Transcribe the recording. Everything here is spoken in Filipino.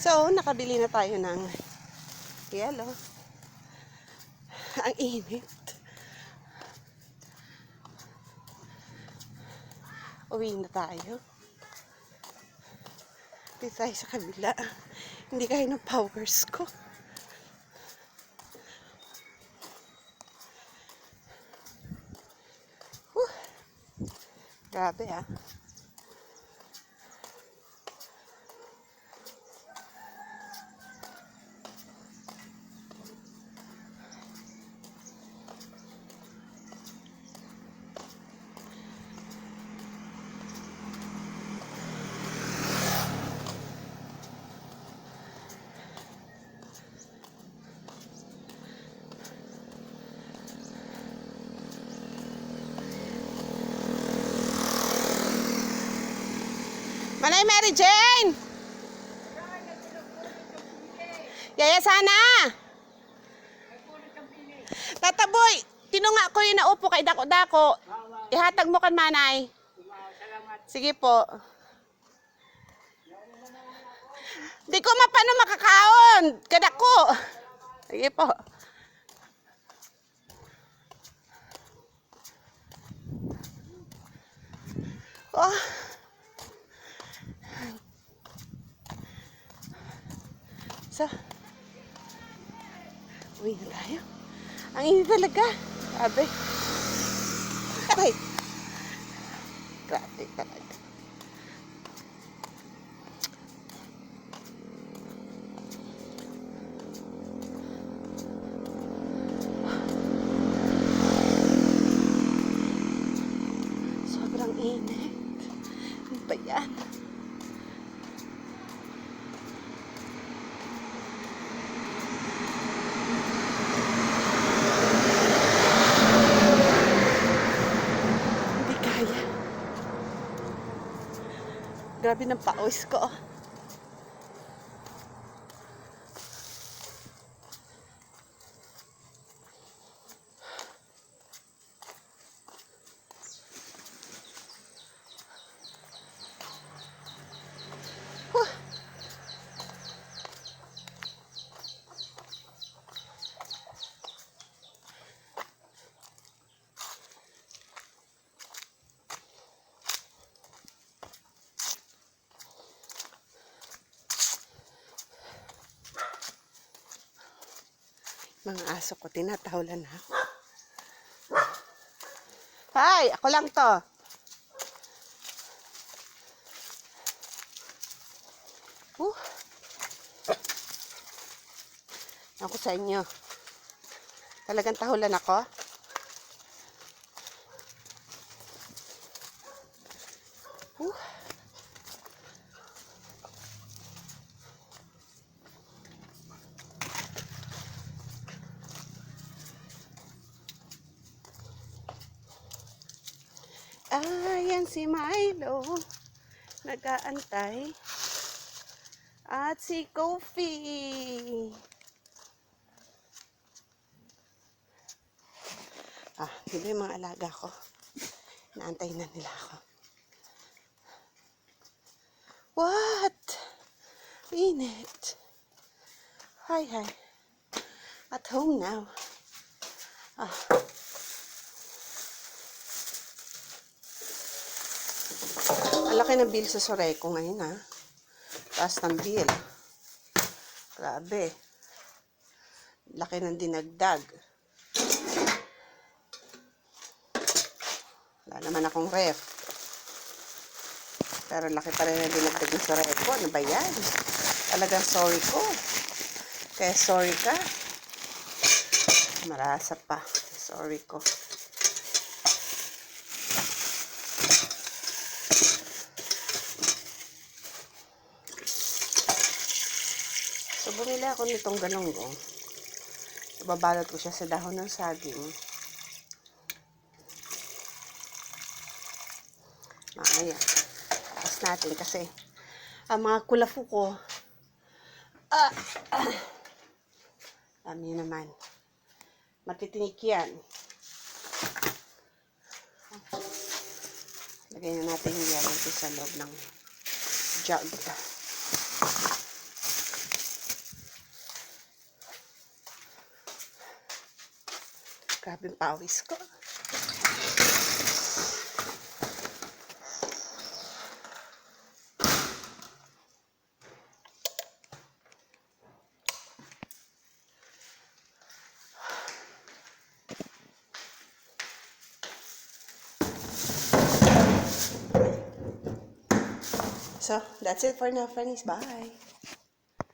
So, nakabili na tayo ng yelo. Ang init. Uwi na tayo. Dito tayo sa kabila. Hindi kaya ng powers ko. Grabe ah. Manay Mary Jane! Yaya sana! Tataboy! Tinunga ko yung naupo kay dako-dako. Ihatag mo kan manay. Sige po. Di ko mapano makakaon. Kadako. Sige po. Oh. So, uwi na tayo. Ang init talaga. Grabe. Aray. Grabe talaga. Sobrang init. Ano ba yan? Grabe ng pawis ko. Mga aso ko, tinatahulan na ako. Hi! Ako lang to. Ako sa inyo. Talagang tahulan ako. Ayan si Milo, nag-aantay. At si Kofi. Hindi yung mga alaga ko. Naantay na nila ako. What? Init. Hi. At home now. Ang laki ng bill sa Soreco ngayon ha. Taas ng bill. Grabe. Laki ng dinagdag. Wala naman akong ref. Pero laki pa rin ang dinagdag ng Soreco. Ano ba yan? Talagang sorry ko. Kaya sorry ka. Marasa pa. Sorry ko. So, bumili ako nitong galunggong. Ibabalot ko siya sa dahon ng saging. Ayan. Tapos natin kasi ang mga kulafu ko alam niyo naman. Matitinik yan. Lagay na natin yung yellow sa loob ng jug. Grabe yung pawis ko. So, that's it for now, friends. Bye!